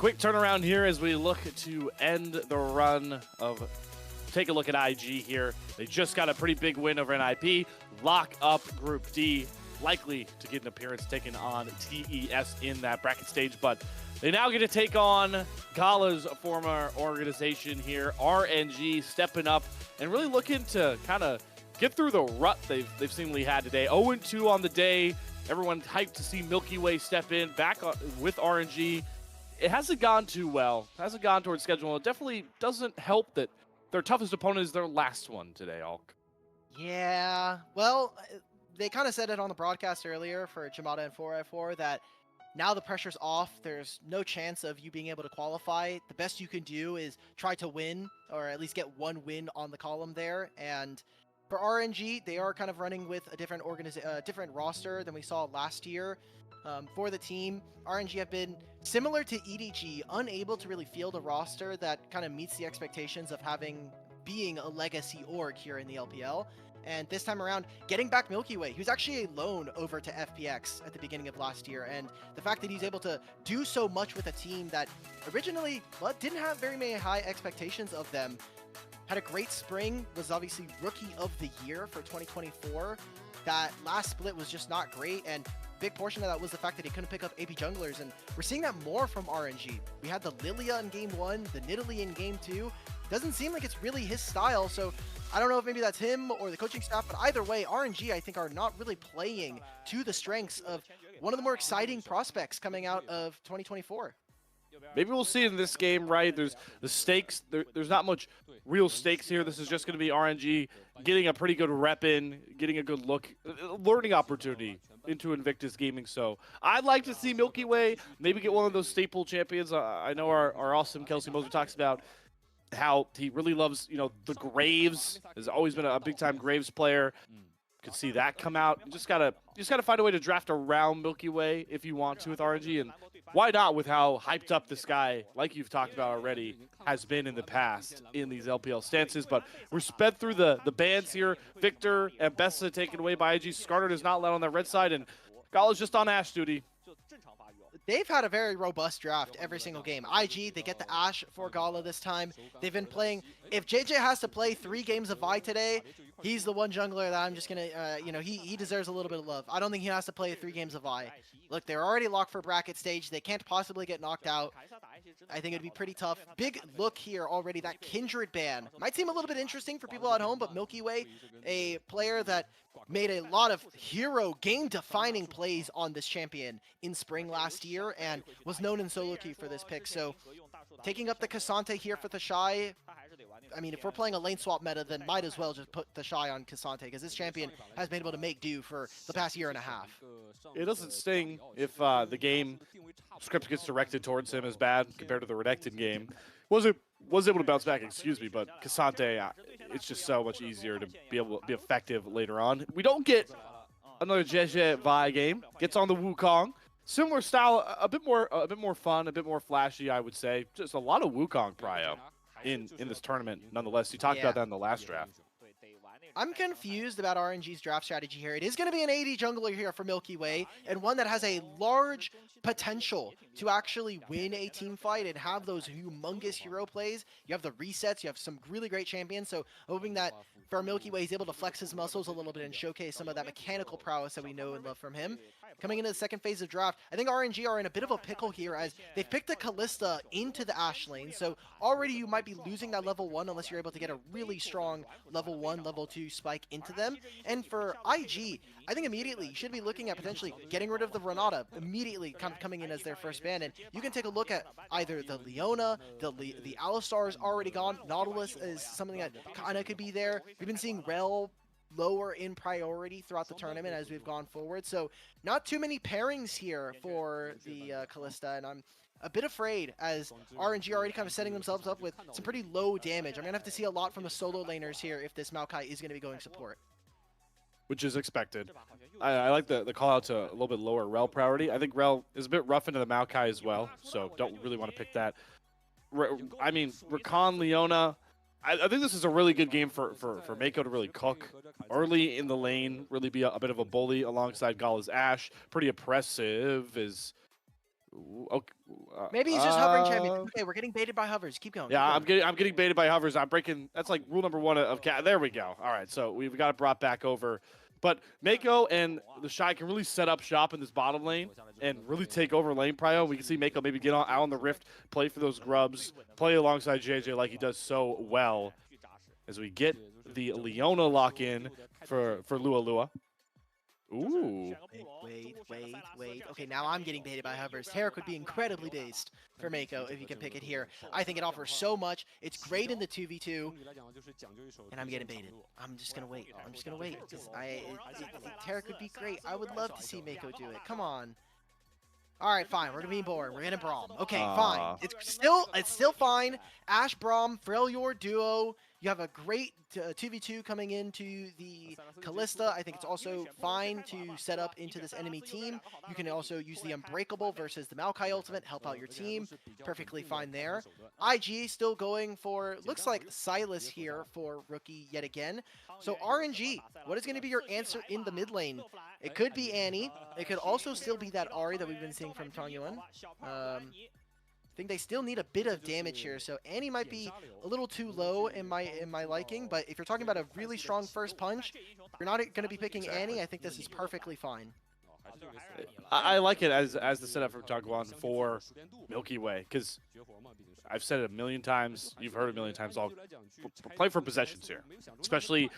Quick turnaround here as we look to end the run of. Take a look at IG here. They just got a pretty big win over NIP. Lock up Group D, likely to get an appearance taken on TES in that bracket stage, but they now get to take on Gala's former organization here, RNG, stepping up and really looking to kind of get through the rut they've seemingly had today. 0-2 on the day. Everyone hyped to see Milky Way step in back with RNG. It hasn't gone too well. It hasn't gone towards schedule. It definitely doesn't help that their toughest opponent is their last one today, Alk. Yeah, well, they kind of said it on the broadcast earlier for Jamada and 4i4 that now the pressure's off. There's no chance of you being able to qualify. The best you can do is try to win, or at least get one win on the column there. And for RNG, they are kind of running with a different different roster than we saw last year. For the team, RNG have been similar to EDG, unable to really field a roster that kind of meets the expectations of being a legacy org here in the LPL. And this time around, getting back Milky Way, who's actually a loan over to FPX at the beginning of last year. And the fact that he's able to do so much with a team that originally didn't have very many high expectations of them. Had a great spring, was obviously Rookie of the Year for 2024. That last split was just not great, and big portion of that was the fact that he couldn't pick up AP junglers, and we're seeing that more from RNG. We had the Lilia in game 1, the Nidalee in game 2. Doesn't seem like it's really his style, so I don't know if maybe that's him or the coaching staff, but either way, RNG I think are not really playing to the strengths of one of the more exciting prospects coming out of 2024. Maybe we'll see it in this game, right? There's the stakes. There's not much real stakes here. This is just going to be RNG getting a pretty good rep in, getting a good look, learning opportunity into Invictus Gaming. So I'd like to see Milky Way maybe get one of those staple champions. I know our awesome Kelsey Moser talks about how he really loves, the Graves. Has always been a big-time Graves player. Could see that come out. You just gotta find a way to draft around Milky Way if you want to with RNG, and why not with how hyped up this guy, like you've talked about already, has been in the past in these LPL stances. But we're sped through the bans here. Victor and Bessa taken away by IG. Scarter is not allowed on that red side, and Gala's just on Ash duty. They've had a very robust draft every single game. IG, they get the Ashe for Gala this time. They've been playing. If JJ has to play 3 games of Vi today, he's the one jungler that I'm just going to, he deserves a little bit of love. I don't think he has to play 3 games of Vi. Look, they're already locked for bracket stage. They can't possibly get knocked out. I think it'd be pretty tough. Big look here already. That Kindred ban might seem a little bit interesting for people at home, but Milky Way, a player that made a lot of hero game-defining plays on this champion in spring last year and was known in solo queue for this pick. So taking up the Cassante here for the Shy. I mean, if we're playing a lane swap meta, then might as well just put the Shy on Cassante, because this champion has been able to make do for the past year and a half. It doesn't sting if the game script gets directed towards him as bad compared to the Renekton game. Was able to bounce back, excuse me, but Cassante, it's just so much easier to be able to be effective later on. We don't get another JJ Vi game. Gets on the Wukong. Similar style, a bit more fun, a bit more flashy, I would say. Just a lot of Wukong prio in this tournament, nonetheless. You talked about that in the last draft. I'm confused about RNG's draft strategy here. It is going to be an AD jungler here for Milky Way, and one that has a large potential to actually win a team fight and have those humongous hero plays. You have the resets, you have some really great champions, so hoping that for Milky Way he's able to flex his muscles a little bit and showcase some of that mechanical prowess that we know and love from him. Coming into the second phase of draft, I think RNG are in a bit of a pickle here as they've picked a Kalista into the Ashe lane, so already you might be losing that level 1 unless you're able to get a really strong level 1, level 2 spike into them. And for IG, I think immediately you should be looking at potentially getting rid of the Renata, immediately kind of coming in as their first ban, and you can take a look at either the Leona, the Alistar is already gone, Nautilus is something that kind of could be there. We've been seeing Rel lower in priority throughout the tournament as we've gone forward, so not too many pairings here for the Kalista, and I'm a bit afraid as RNG already kind of setting themselves up with some pretty low damage. I'm going to have to see a lot from the solo laners here if this Maokai is going to be going support. Which is expected. I like the call out to a little bit lower Rel priority. I think Rel is a bit rough into the Maokai as well, so don't really want to pick that. I mean, Rakan, Leona, I think this is a really good game for Mako to really cook early in the lane, really be a bit of a bully alongside Gala's Ashe. Pretty oppressive is Okay. Maybe he's just hovering champion. Okay, we're getting baited by hovers. Keep going. Yeah, keep going. I'm getting baited by hovers. I'm breaking. That's like rule number one of cat. There we go. All right, so we've got it brought back over. But Mako and the Shy can really set up shop in this bottom lane and really take over lane prio. We can see Mako maybe get out on the rift, play for those grubs, play alongside JJ like he does so well. As we get the Leona lock in for Lua Lua. Ooh. Wait. Okay, now I'm getting baited by hovers. Tarek would be incredibly based for Mako if you can pick it here. I think it offers so much. It's great in the 2v2. And I'm getting baited. I'm just going to wait. Tarek would be great. I would love to see Mako do it. Come on. All right, fine. We're gonna be boring. We're gonna Braum. Okay, fine. It's still fine. Ash Braum, Freljord duo. You have a great 2v2 coming into the Kalista. I think it's also fine to set up into this enemy team. You can also use the Unbreakable versus the Maokai ultimate, help out your team. Perfectly fine there. IG still going for, looks like Silas here for rookie yet again. So RNG, what is going to be your answer in the mid lane? It could be Annie. It could also still be that Ahri that we've been seeing from Tongyuan. I think they still need a bit of damage here, so Annie might be a little too low in my liking, but if you're talking about a really strong first punch, you're not going to be picking Annie. I think this is perfectly fine. I like it as the setup from Tongyuan for Milky Way, because I've said it a million times, you've heard it a million times, I'll play for possessions here. Especially,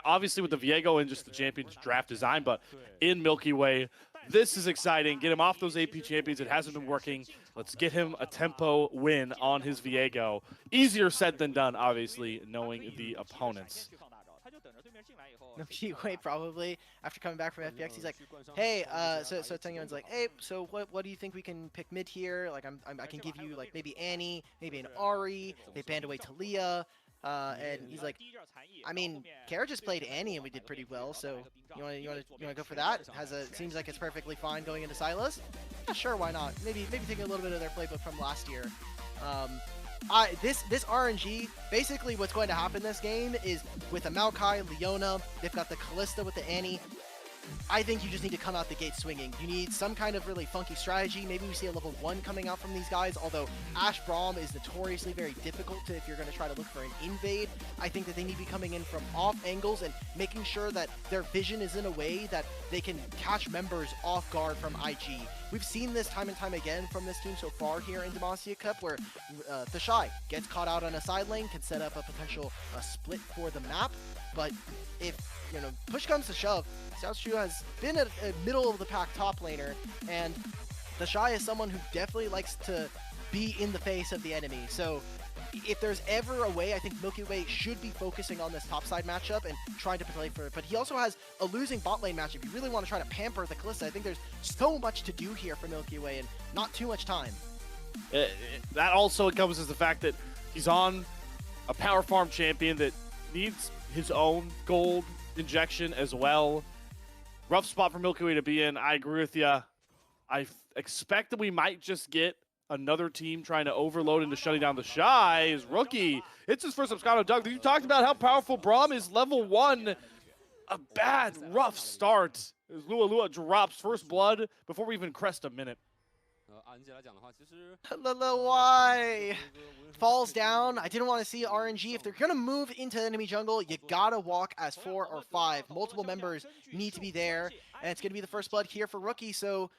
obviously with the Viego and just the Champions draft design, but in Milky Way, this is exciting. Get him off those AP champions. It hasn't been working. Let's get him a tempo win on his Viego. Easier said than done, obviously, knowing the opponents. Milky Way probably, after coming back from FPX, he's like, hey, so Tengyuan's like, hey, so what do you think we can pick mid here? Like, I can give you, like, maybe Annie, maybe an Ahri. They banned away Talia. And he's like, I mean, Kara just played Annie and we did pretty well, so you wanna go for that? Seems like it's perfectly fine going into Silas. Yeah, sure, why not? Maybe taking a little bit of their playbook from last year. This RNG, basically what's going to happen this game is with the Maokai, Leona, they've got the Kalista with the Annie. I think you just need to come out the gate swinging. You need some kind of really funky strategy. Maybe we see a level 1 coming out from these guys, although Ash Braum is notoriously very difficult if you're going to try to look for an invade. I think that they need to be coming in from off angles and making sure that their vision is in a way that they can catch members off guard from IG. We've seen this time and time again from this team so far here in Demacia Cup, where the Shy gets caught out on a side lane, can set up a potential split for the map, but if push comes to shove, Disastrous has been a middle of the pack top laner, and the Shy is someone who definitely likes to be in the face of the enemy. So if there's ever a way, I think Milky Way should be focusing on this topside matchup and trying to play for it. But he also has a losing bot lane matchup. You really want to try to pamper the Kalista. I think there's so much to do here for Milky Way and not too much time. That also encompasses the fact that he's on a power farm champion that needs his own gold injection as well. Rough spot for Milky Way to be in. I agree with you. I expect that we might just get another team trying to overload into shutting down the Shy. His rookie. It's his first Moscato. Doug, you talked about how powerful Braum is level 1. A bad, rough start as Lua drops first blood before we even crest a minute. Why? Falls down. I didn't want to see RNG. If they're going to move into enemy jungle, you gotta walk as 4 or 5. Multiple members need to be there, and it's going to be the first blood here for rookie, so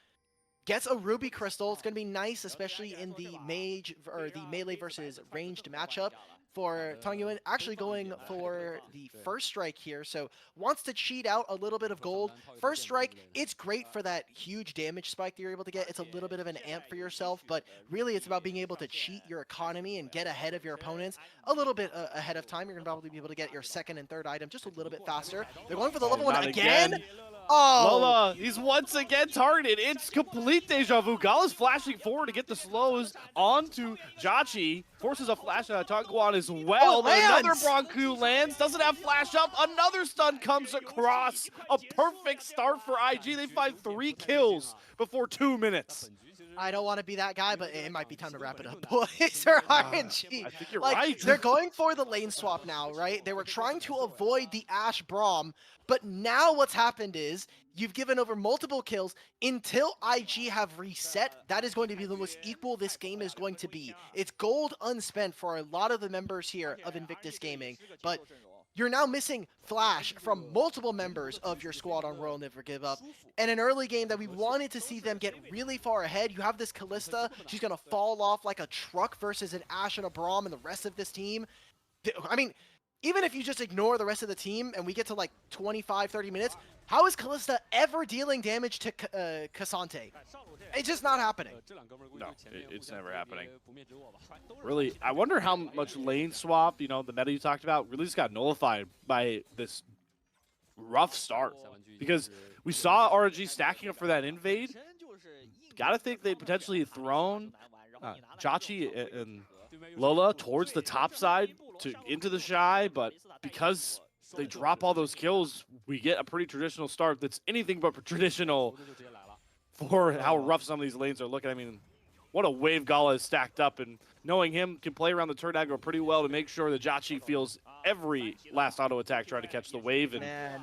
gets a ruby crystal. It's going to be nice, especially in the mage or the melee versus ranged matchup for Tongyuan. Actually going for the first strike here, so wants to cheat out a little bit of gold. First strike, it's great for that huge damage spike that you're able to get. It's a little bit of an amp for yourself, but really it's about being able to cheat your economy and get ahead of your opponents a little bit ahead of time. You're going to probably be able to get your second and third item just a little bit faster. They're going for the level 1 again. Oh! Lola, he's once again targeted. It's complete deja vu. Gala's flashing forward to get the slows onto Jachi. Forces a flash on Tongyuan as well. Oh, another Bronku lands. Doesn't have flash up. Another stun comes across. A perfect start for IG. They find 3 kills before 2 minutes. I don't want to be that guy, but it might be time to wrap it up, boys. Or RNG. I think you're like, right. They're going for the lane swap now, right? They were trying to avoid the Ash Braum, but now what's happened is You've given over multiple kills. Until IG have reset, that is going to be the most equal this game is going to be. It's gold unspent for a lot of the members here of Invictus Gaming, but you're now missing Flash from multiple members of your squad on Royal Never Give Up. And an early game that we wanted to see them get really far ahead, you have this Callista, she's going to fall off like a truck versus an Ashe and a Braum and the rest of this team. I mean, even if you just ignore the rest of the team and we get to like 25, 30 minutes, how is Callista ever dealing damage to Cassante? It's just not happening. No, it's never happening. Really, I wonder how much lane swap, you know, the meta you talked about, really just got nullified by this rough start. Because we saw RNG stacking up for that invade. Gotta think they potentially thrown Chachi and Lola towards the top side into the Shy, but because they drop all those kills, we get a pretty traditional start that's anything but traditional for how rough some of these lanes are looking. I mean, what a wave Gala is stacked up, and knowing him can play around the turn aggro pretty well to make sure that Jachi feels every last auto attack trying to catch the wave. And Man.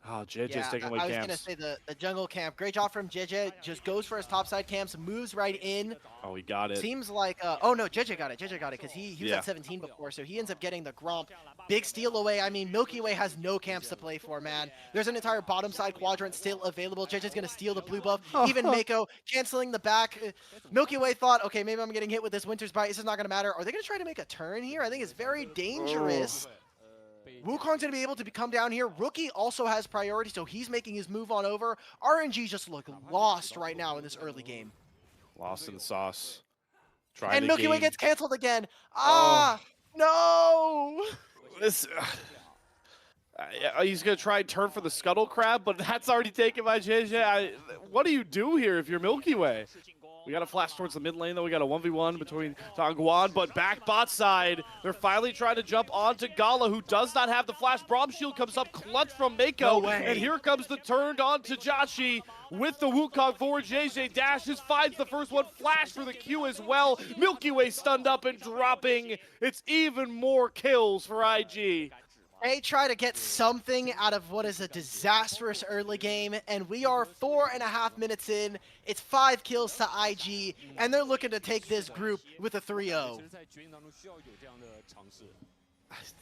oh, JJ's taking away camps. I was going to say the jungle camp. Great job from JJ. Just goes for his topside camps, moves right in. Oh, he got it. Seems like, oh no, JJ got it. JJ got it because he was at 17 before, so he ends up getting the Gromp. Big steal away. I mean, Milky Way has no camps to play for, man. There's an entire bottom side quadrant still available. JJ's going to steal the blue buff. Even Mako canceling the back. Milky Way thought, okay, maybe I'm getting hit with this Winter's Bite. This is not going to matter. Are they going to try to make a turn here? I think it's very dangerous. Wukong's going to be able to come down here. Rookie also has priority, so he's making his move on over. RNG just look lost right now in this early game. Lost in the sauce. And Milky Way gets canceled again. Ah, no! This, he's going to try and turn for the Scuttle Crab, but that's already taken by JJ. What do you do here if you're Milky Way? We got a flash towards the mid lane, though. We got a 1v1 between Tangguan, but back bot side, they're finally trying to jump onto Gala, who does not have the flash. Braum shield comes up clutch from Mako, and here comes the turned on to Jachi with the Wukong forward. JJ dashes, finds the first one, flash for the Q as well. Milky Way stunned up and dropping. It's even more kills for IG. They try to get something out of what is a disastrous early game, and we are 4.5 minutes in. It's 5 kills to IG, and they're looking to take this group with a 3-0.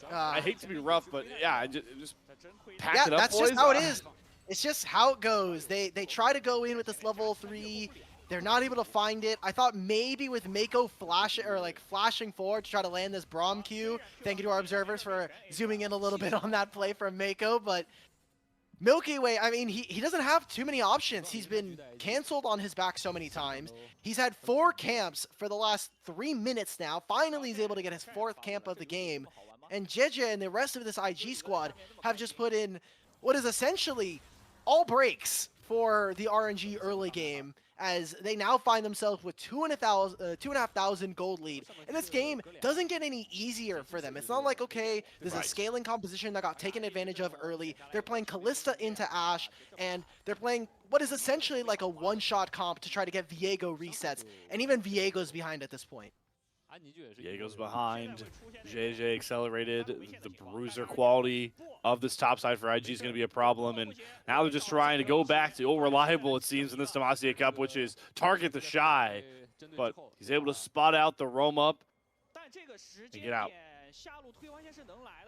I hate to be rough, but yeah, just pack it up, that's boys. just how it is. It's just how it goes. They try to go in with this level 3. They're not able to find it. I thought maybe with Mako flashing forward to try to land this Braum Q. Thank you to our observers for zooming in a little bit on that play from Mako. But Milky Way, I mean, he doesn't have too many options. He's been canceled on his back so many times. He's had 4 camps for the last 3 minutes now. Finally, he's able to get his 4th camp of the game. And JJ and the rest of this IG squad have just put in what is essentially all breaks for the RNG early game, as they now find themselves with 2,500 gold lead. And this game doesn't get any easier for them. It's not like, okay, there's a scaling composition that got taken advantage of early. They're playing Callista into Ashe, and they're playing what is essentially like a one-shot comp to try to get Viego resets. And even Viego's behind at this point. Viego's behind. JJ accelerated. The bruiser quality of this top side for IG is going to be a problem, and now they're just trying to go back to old reliable, it seems, in this Demacia Cup, which is target the Shy, but he's able to spot out the roam up and get out.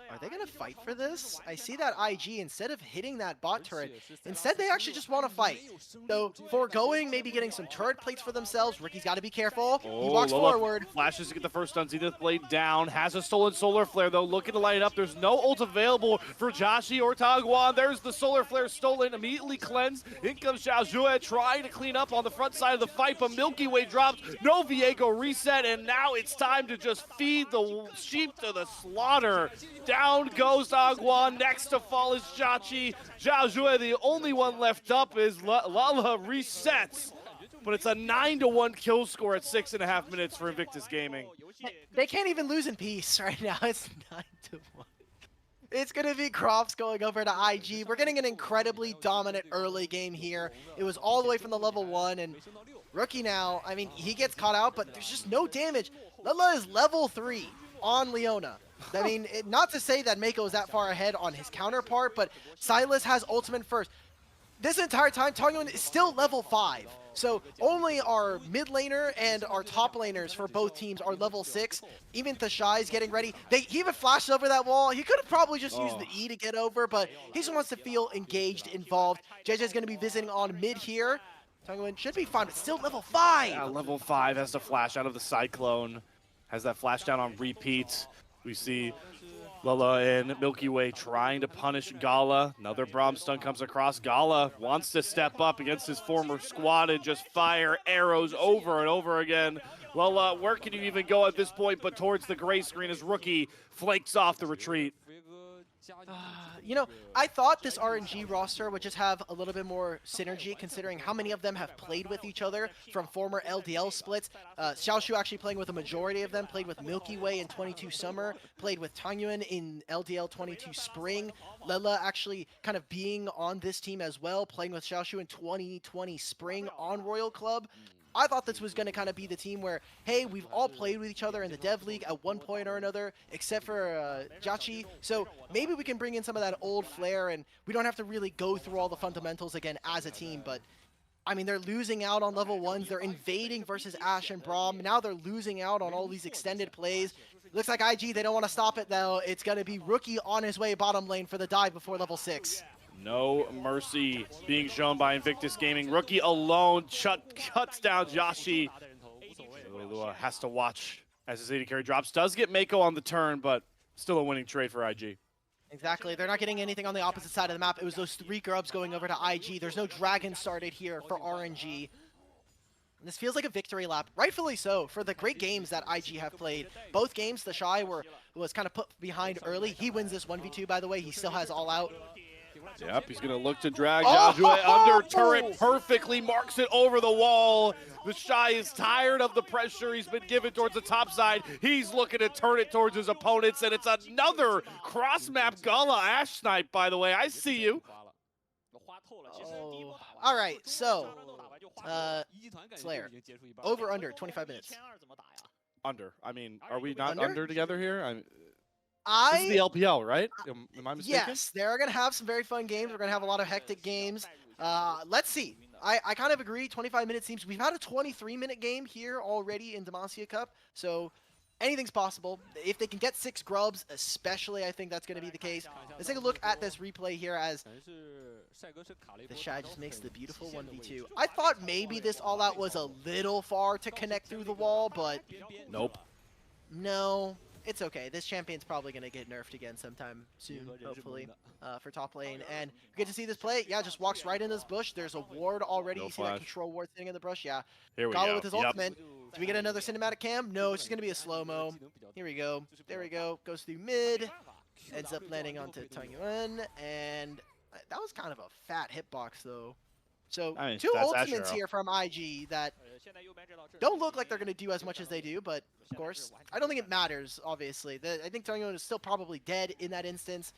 Are they going to fight for this? I see that IG, instead of hitting that bot turret, instead they actually just want to fight. So, foregoing maybe getting some turret plates for themselves, Ricky's got to be careful. He walks forward. Flashes to get the first stun. Zenith Blade down. Has a stolen Solar Flare, though. Looking to light it up. There's no ult available for Jashi or Tangguan. There's the Solar Flare stolen. Immediately cleansed. In comes Xiaozhue trying to clean up on the front side of the fight, but Milky Way drops. No Viego reset, and now it's time to just feed the sheep to the slaughter. Down goes Tangguan. Next to fall is Jachi. Xiaozhue, the only one left up, is Lala resets. But it's a 9-1 kill score at 6.5 minutes for Invictus Gaming. They can't even lose in peace right now. It's 9-1. It's going to be Crops going over to IG. We're getting an incredibly dominant early game here. It was all the way from the level 1, and Rookie now, I mean, he gets caught out, but there's just no damage. Lala is level 3 on Leona. I mean, not to say that Mako is that far ahead on his counterpart, but Silas has ultimate first. this entire time, Tangyun is still level 5. So only our mid laner and our top laners for both teams are level 6. Even Thashai's getting ready. He even flashed over that wall. He could have probably just used the E to get over, but he just wants to feel engaged, involved. JJ's going to be visiting on mid here. Tangyun should be fine, but still level 5. Yeah, level 5 has to flash out of the Cyclone. Has that flash down on repeat. We see Lala and Milky Way trying to punish Gala. Another Braum stun comes across. Gala wants to step up against his former squad and just fire arrows over and over again. Well, where can you even go at this point but towards the gray screen as Rookie flakes off the retreat? You know, I thought this RNG roster would just have a little bit more synergy, considering how many of them have played with each other from former LDL splits. Xiaoshu actually playing with a majority of them, played with Milky Way in 22 Summer, played with Tangyun in LDL 22 Spring. Lela actually kind of being on this team as well, playing with Xiaoshu in 2020 Spring on Royal Club. I thought this was going to kind of be the team where, hey, we've all played with each other in the Dev League at one point or another, except for Jachi. So maybe we can bring in some of that old flair, and we don't have to really go through all the fundamentals again as a team. But, I mean, they're losing out on level 1s. They're invading versus Ashe and Braum. Now they're losing out on all these extended plays. Looks like IG, they don't want to stop it, though. It's going to be Rookie on his way bottom lane for the dive before level 6. No mercy being shown by Invictus Gaming. Rookie alone cuts down Jashi. Lua has to watch as his AD carry drops. Does get Mako on the turn, but still a winning trade for IG. Exactly. They're not getting anything on the opposite side of the map. It was those 3 grubs going over to IG. There's no dragon started here for RNG. And this feels like a victory lap, rightfully so, for the great games that IG have played. Both games, the Shy was kind of put behind early. He wins this 1v2, by the way. He still has all out. Yep, he's going to look to drag Jajue under turret, perfectly marks it over the wall. The Shy is tired of the pressure he's been given towards the top side. He's looking to turn it towards his opponents, and it's another cross-map Gala Ash snipe, by the way. I see you. Oh. All right, so, Slayer, over, under, 25 minutes. Under. I mean, are we not under together here? This is the LPL, right? Am I mistaken? Yes, they're going to have some very fun games. We're going to have a lot of hectic games. Let's see. I kind of agree. 25 minutes seems... We've had a 23-minute game here already in Demacia Cup, so anything's possible. If they can get 6 grubs, especially, I think that's going to be the case. Let's take a look at this replay here as the Shy just makes the beautiful 1v2. I thought maybe this all-out was a little far to connect through the wall, but... Nope. No. It's okay. This champion's probably going to get nerfed again sometime soon, hopefully, for top lane. And we get to see this play. Yeah, just walks right in this bush. There's a ward already. You see that control ward sitting in the brush? Yeah. Here we Gala go. with his ultimate. Do we get another cinematic cam? No, it's just going to be a slow-mo. Here we go. There we go. Goes through mid. Ends up landing onto Tangyun. And that was kind of a fat hitbox, though. So, I mean, 2 ultimates here from IG that don't look like they're going to do as much as they do, but, of course, I don't think it matters, obviously. I think Tangyun is still probably dead in that instance.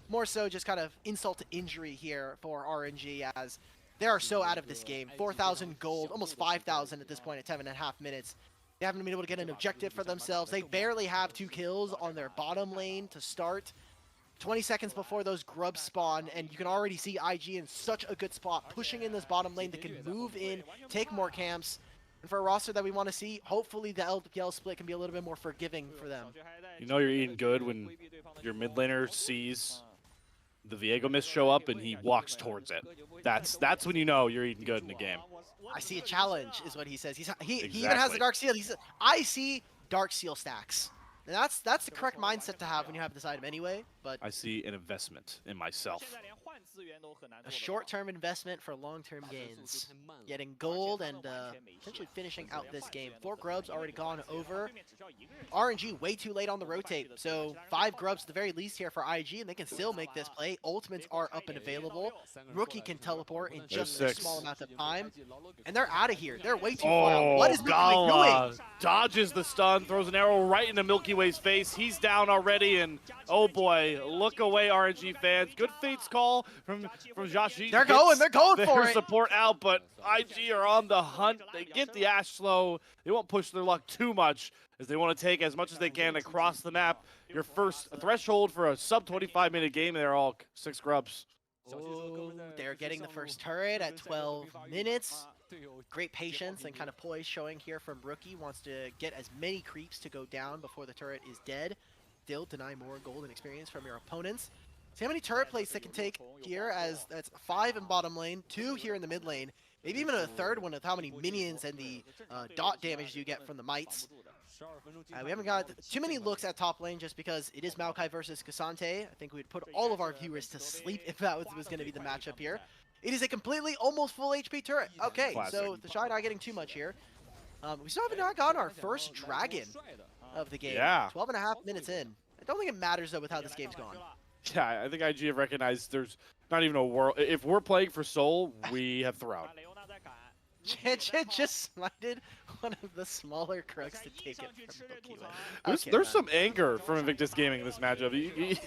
More so just kind of insult to injury here for RNG, as they are so out of this game. 4,000 gold, almost 5,000 at this point at 10.5 minutes. They haven't been able to get an objective for themselves. They barely have 2 kills on their bottom lane to start. 20 seconds before those grubs spawn, and you can already see IG in such a good spot, pushing in this bottom lane that can move in, take more camps. And for a roster that we want to see, hopefully the LPL split can be a little bit more forgiving for them. You know you're eating good when your mid laner sees the Viego mist show up and he walks towards it. That's when you know you're eating good in the game. I see a challenge, is what he says. He even has the Dark Seal. He says, I see Dark Seal stacks. And that's the correct mindset to have when you have this item anyway, but... I see an investment in myself. A short-term investment for long-term gains. Getting gold and potentially finishing out this game. 4 grubs already gone over. RNG way too late on the rotate, so 5 grubs at the very least here for IG, and they can still make this play. Ultimates are up and available. Rookie can teleport in just a small amount of time. And they're out of here. They're way too far out. What is Milky Way doing? Dodges the stun, throws an arrow right into Milky Way's face. He's down already, and oh boy, look away, RNG fans. Good Fate's call from Jashi. They're going for it. Support out, but IG are on the hunt. They get the Ash slow. They won't push their luck too much, as they want to take as much as they can across the map. Your first threshold for a sub 25-minute game, they're all 6 grubs. Oh, they're getting the first turret at 12 minutes. Great patience and kind of poise showing here from Rookie. Wants to get as many creeps to go down before the turret is dead. Still deny more gold and experience from your opponents. See how many turret plates they can take here, as that's 5 in bottom lane, 2 here in the mid lane, maybe even a third one with how many minions and the dot damage you get from the mites. We haven't got too many looks at top lane just because it is Maokai versus Cassante. I think we'd put all of our viewers to sleep if that was going to be the matchup here. It is a completely almost full HP turret. Okay, so the Shy not getting too much here. We still have not gotten our first dragon of the game. Yeah. 12.5 minutes in. I don't think it matters though with how this game's gone. Yeah, I think IG have recognized there's not even a world. If we're playing for Soul, we have thrown. Just smited one of the smaller crooks to take it from Milky Way. There's some anger from Invictus Gaming in this matchup.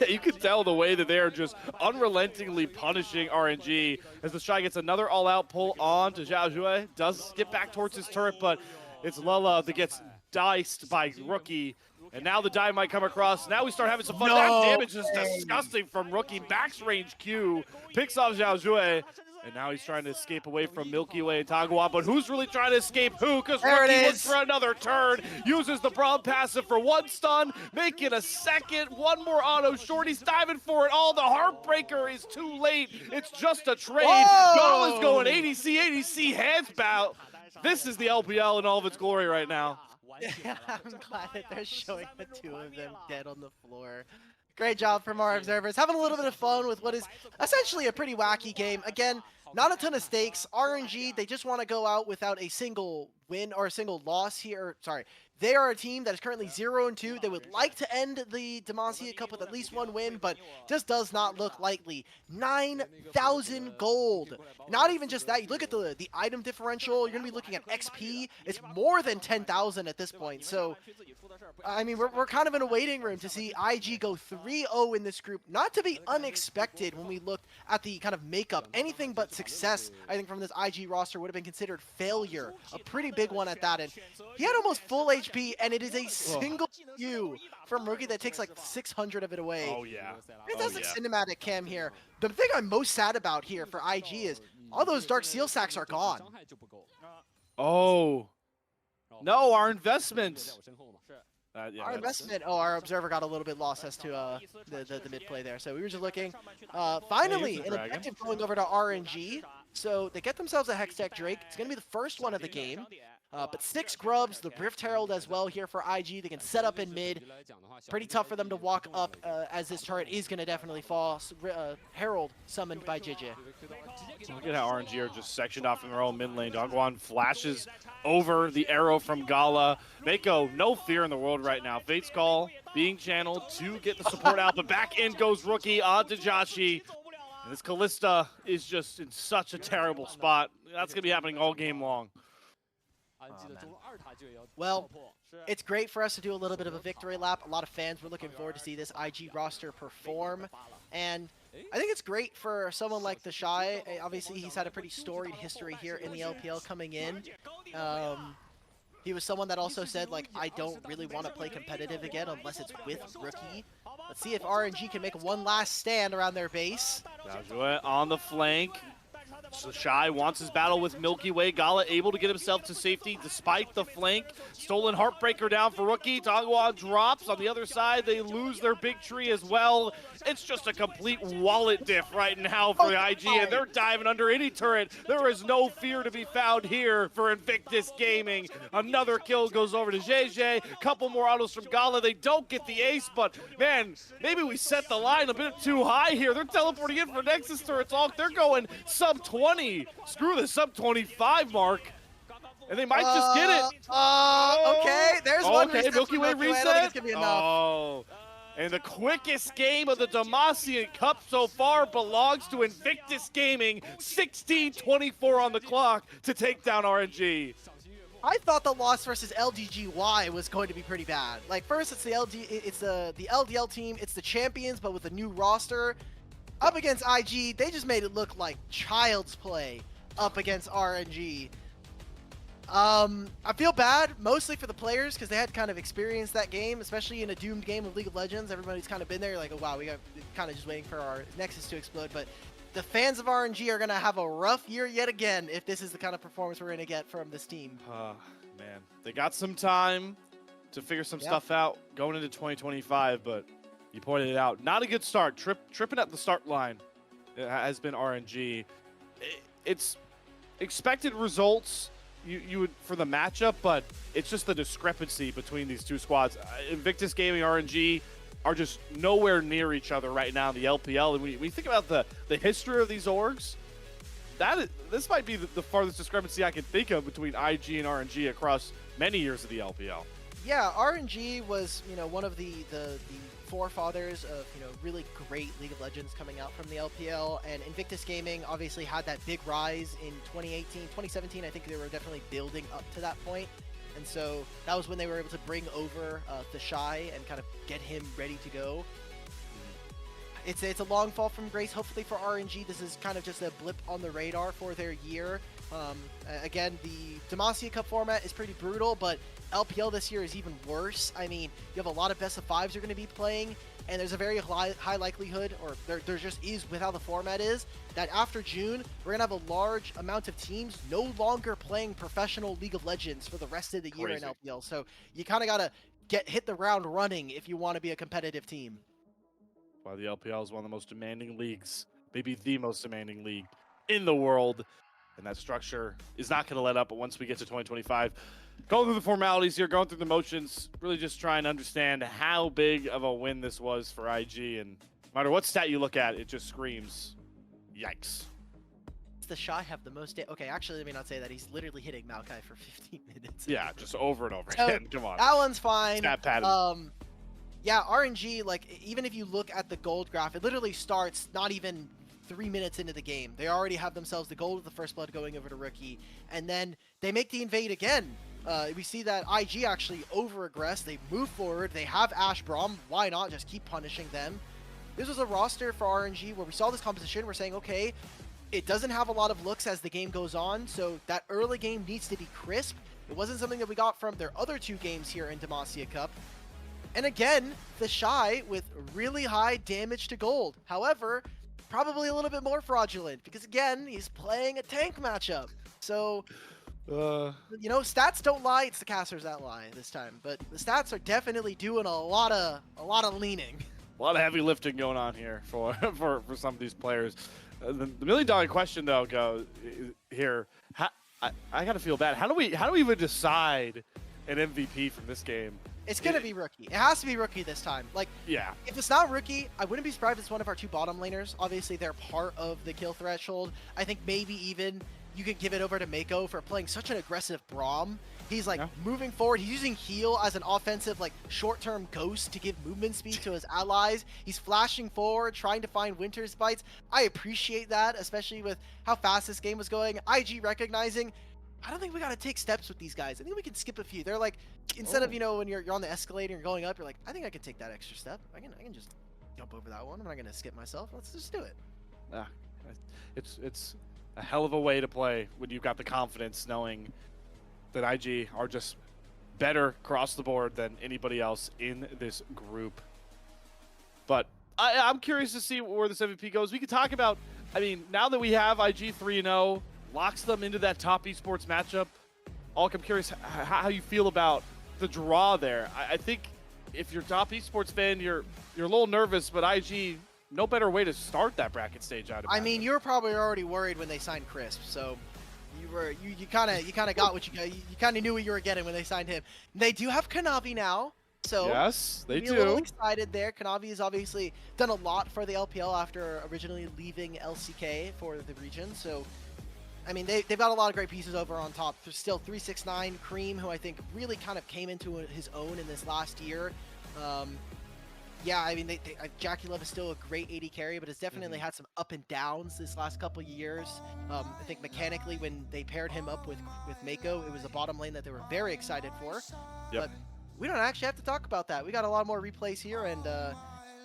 You can tell the way that they are just unrelentingly punishing RNG as the Shy gets another all-out pull on to Zhao Jue. Does get back towards his turret, but it's Lala that gets diced by Rookie. And now the dive might come across. Now we start having some fun. No. That damage is disgusting from Rookie. Max range Q picks off Zhao Jue. And now he's trying to escape away from Milky Way and Tagawa, but who's really trying to escape who? Because Rookie looks for another turn, uses the Braum passive for 1 stun, making a second, 1 more auto short. He's diving for it all. The Heartbreaker is too late. It's just a trade. Gala's going ADC, hands bow. This is the LPL in all of its glory right now. Yeah, I'm glad that they're showing the 2 of them dead on the floor. Great job from our observers. Having a little bit of fun with what is essentially a pretty wacky game. Again, not a ton of stakes. RNG, they just want to go out without a single win or a single loss here. Sorry. They are a team that is currently 0-2. They would like to end the Demacia Cup with at least 1 win, but just does not look likely. 9,000 gold. Not even just that. You look at the item differential, you're going to be looking at XP. It's more than 10,000 at this point. So, I mean, we're kind of in a waiting room to see IG go 3-0 in this group. Not to be unexpected when we looked at the kind of makeup. Anything but success, I think, from this IG roster would have been considered failure. A pretty big one at that. And he had almost full HP, and it is a single Q from Rookie that takes like 600 of it away. Oh, yeah. Fantastic cinematic cam here. The thing I'm most sad about here for IG is all those Dark Seal Sacks are gone. Oh. No, our investment. Yeah, our investment. Oh, our observer got a little bit lost as to the mid play there. So we were just looking. Finally, an objective going over to RNG. So they get themselves a Hextech Drake. It's going to be the first one of the game. But 6 grubs, the Rift Herald as well here for IG. They can set up in mid. Pretty tough for them to walk up as this turret is going to definitely fall. Herald summoned by JJ. Look at how RNG are just sectioned off in their own mid lane. Dogwan flashes over the arrow from Gala. Mako, no fear in the world right now. Fate's Call being channeled to get the support out, but back in goes Rookie onto Joshi. And this Callista is just in such a terrible spot. That's going to be happening all game long. Well, it's great for us to do a little bit of a victory lap. A lot of fans were looking forward to see this IG roster perform. And I think it's great for someone like the Shy. Obviously, he's had a pretty storied history here in the LPL coming in. He was someone that also said, like, I don't really want to play competitive again unless it's with Rookie. Let's see if RNG can make one last stand around their base. On the flank. So Shy wants his battle with Milky Way. Gala able to get himself to safety despite the flank. Stolen Heartbreaker down for Rookie. Tagawa drops. On the other side, they lose their big tree as well. It's just a complete wallet diff right now for the IG, and they're diving under any turret. There is no fear to be found here for Invictus Gaming. Another kill goes over to JJ. Couple more autos from Gala. They don't get the ace, but man, maybe we set the line a bit too high here. They're teleporting in for Nexus turrets. They're going sub 20. Screw the sub 25 mark. And they might just get it. Okay, there's one reset. Milky Way reset. I don't think it's gonna be enough. Oh. And the quickest game of the Demacia Cup so far belongs to Invictus Gaming. 16:24 on the clock to take down RNG. I thought the loss versus LDGY was going to be pretty bad. Like, first it's the LDL team, it's the champions, but with a new roster. Up against IG, they just made it look like child's play up against RNG. I feel bad mostly for the players because they had kind of experienced that game, especially in a doomed game of League of Legends. Everybody's kind of been there, like, oh wow, we got kind of just waiting for our Nexus to explode. But the fans of RNG are going to have a rough year yet again if this is the kind of performance we're going to get from this team. Man, they got some time to figure some stuff out going into 2025, but you pointed it out. Not a good start. Tripping at the start line has been RNG. It's expected results you would for the matchup, but it's just the discrepancy between these two squads. Invictus Gaming, RNG are just nowhere near each other right now in the LPL. And when you think about the history of these orgs, this might be the farthest discrepancy I can think of between IG and RNG across many years of the LPL. Yeah, RNG was, one of the forefathers of, really great League of Legends coming out from the LPL, and Invictus Gaming obviously had that big rise in 2018, 2017. I think they were definitely building up to that point. And so that was when they were able to bring over the Shy and kind of get him ready to go. It's a long fall from grace. Hopefully for RNG, this is kind of just a blip on the radar for their year. Again, the Demacia Cup format is pretty brutal, but LPL this year is even worse. I mean, you have a lot of best of fives you're going to be playing, and there's a very high likelihood, or there just is with how the format is, that after June, we're going to have a large amount of teams no longer playing professional League of Legends for the rest of the year in LPL. So you kind of got to hit the ground running if you want to be a competitive team. Well, the LPL is one of the most demanding leagues, maybe the most demanding league in the world, and that structure is not going to let up. But once we get to 2025, going through the formalities here, going through the motions, really just trying to understand how big of a win this was for IG. And no matter what stat you look at, it just screams, yikes. Does the Shy have the most? Okay, actually, let me not say that. He's literally hitting Maokai for 15 minutes. Yeah, just over and over So, again. Come on. That one's fine. Stat pattern. Yeah, RNG, like, even if you look at the gold graph, it literally starts not even 3 minutes into the game. They already have themselves the gold with the first blood going over to Rookie, and then they make the invade again. We see that IG actually over-aggress. They move forward. They have Ash Braum. Why not just keep punishing them? This was a roster for RNG where we saw this composition. We're saying, okay, it doesn't have a lot of looks as the game goes on, so that early game needs to be crisp. It wasn't something that we got from their other two games here in Demacia Cup. And again, the Shy with really high damage to gold. However, probably a little bit more fraudulent because, again, he's playing a tank matchup. So, stats don't lie. It's the casters that lie this time. But the stats are definitely doing a lot of leaning. A lot of heavy lifting going on here for some of these players. The million-dollar question, though, goes here. I gotta feel bad. How do we even decide an MVP from this game? It's going to be Rookie. It has to be Rookie this time. Like, yeah. If it's not Rookie, I wouldn't be surprised if it's one of our two bottom laners. Obviously, they're part of the kill threshold. I think maybe even you could give it over to Mako for playing such an aggressive Braum. He's, like, moving forward. He's using heal as an offensive, like, short-term ghost to give movement speed to his allies. He's flashing forward, trying to find Winter's Bites. I appreciate that, especially with how fast this game was going. IG recognizing, I don't think we got to take steps with these guys. I think we can skip a few. They're like, instead of, when you're on the escalator and you're going up, you're like, I think I can take that extra step. I can just jump over that one. I'm not going to skip myself. Let's just do it. It's a hell of a way to play when you've got the confidence knowing that IG are just better across the board than anybody else in this group. But I'm curious to see where this MVP goes. We could talk about, now that we have IG 3-0, locks them into that top esports matchup. Alk, I'm curious how you feel about the draw there. I think if you're top esports fan, you're a little nervous, but IG, no better way to start that bracket stage out of it. You were probably already worried when they signed Crisp, so you kind of got what you kind of knew what you were getting when they signed him. They do have Kanavi now. So yes, they do. A little excited there. Kanavi has obviously done a lot for the LPL after originally leaving LCK for the region. So they've got a lot of great pieces over on top. There's still 369 Cream, who I think really kind of came into his own in this last year. Jackie Love is still a great AD carry, but has definitely had some up and downs this last couple of years. I think mechanically, when they paired him up with Mako, it was a bottom lane that they were very excited for. But we don't actually have to talk about that. We got a lot more replays here, and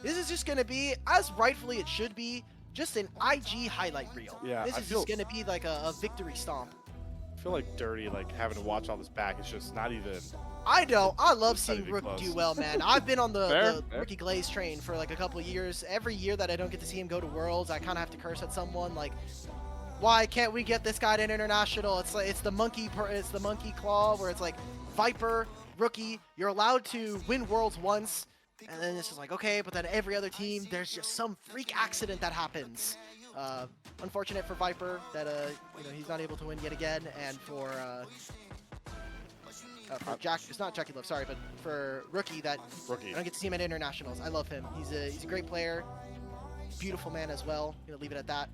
this is just going to be, as rightfully it should be, just an IG highlight reel. Yeah, this is just going to be like a victory stomp. I feel like dirty, like having to watch all this back. It's just not even. I know. I love It's not seeing even Rookie close. do well, man. I've been on the Fair. Rookie Glaze train for like a couple of years. Every year that I don't get to see him go to Worlds, I kind of have to curse at someone like, why can't we get this guy to international? It's like it's the monkey claw where it's like Viper, Rookie, you're allowed to win Worlds once, and then it's just like, okay, but then every other team, there's just some freak accident that happens. Unfortunate for Viper that he's not able to win yet again, and for Jack, it's not Jackie Love, sorry, but for Rookie that I don't get to see him at internationals. I love him. He's a great player, beautiful man as well. Leave it at that.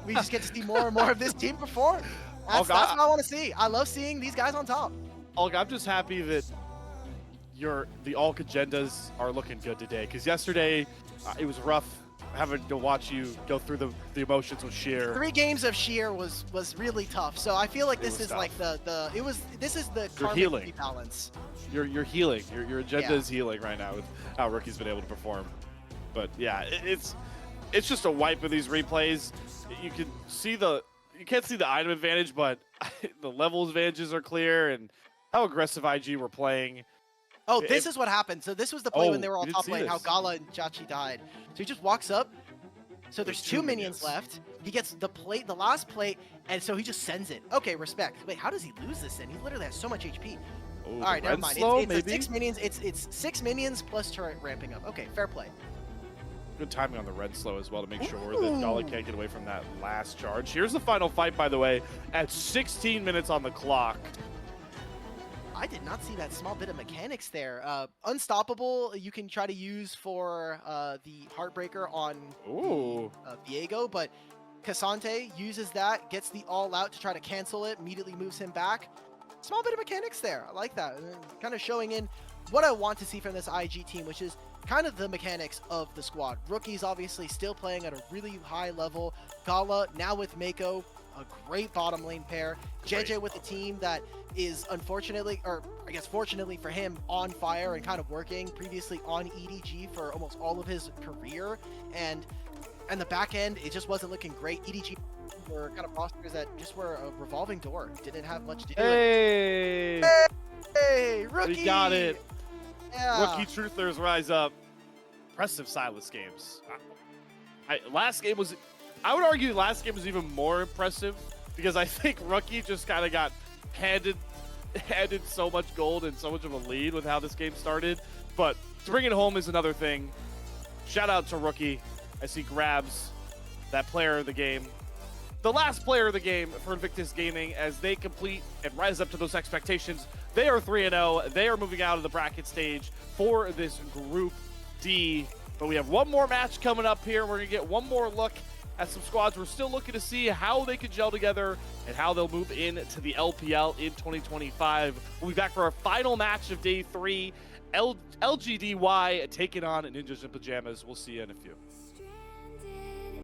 We just get to see more and more of this team perform. That's what I want to see. I love seeing these guys on top. Alk, I'm just happy that the Alk agendas are looking good today, because yesterday it was rough having to watch you go through the emotions with Sheer. 3 games of Sheer was really tough. So I feel like this is tough. Like this is the karmic rebalance. You're healing. Your agenda is healing right now with how Rookie's been able to perform. But yeah, it's just a wipe of these replays. You can't see the item advantage, but the levels advantages are clear, and how aggressive IG were playing. Oh, this is what happened. So this was the play when they were all top lane, how Gala and Chachi died. So he just walks up. So there's 2 minions left. He gets the last plate, and so he just sends it. Okay, respect. Wait, how does he lose this then? He literally has so much HP. Ooh, all right, never mind. It's 6 minions. It's 6 minions plus turret ramping up. Okay, fair play. Good timing on the red slow as well to make sure that Gala can't get away from that last charge. Here's the final fight, by the way, at 16 minutes on the clock. I did not see that small bit of mechanics there. Unstoppable, you can try to use for the Heartbreaker on Viego, but Cassante uses that, gets the all out to try to cancel it, immediately moves him back. Small bit of mechanics there. I like that. Kind of showing in what I want to see from this IG team, which is kind of the mechanics of the squad. Rookie's obviously still playing at a really high level. Gala now with Mako, a great bottom lane pair. JJ with a team that is unfortunately, or I guess fortunately for him, on fire and kind of working, previously on EDG for almost all of his career. And the back end, it just wasn't looking great. EDG were kind of rosters that just were a revolving door. Didn't have much to do. Hey, Rookie! We got it. Yeah. Rookie truthers rise up. Impressive Silas games. Last game was, I would argue last game was even more impressive, because I think Rookie just kind of got handed so much gold and so much of a lead with how this game started. But to bring it home is another thing. Shout out to Rookie. I see grabs that player of the game. The last player of the game for Invictus Gaming, as they complete and rise up to those expectations. They are 3-0. They are moving out of the bracket stage for this Group D. But we have one more match coming up here. We're going to get one more look at some squads. We're still looking to see how they can gel together and how they'll move into the LPL in 2025. We'll be back for our final match of day 3. LGDY taking on Ninjas in Pajamas. We'll see you in a few.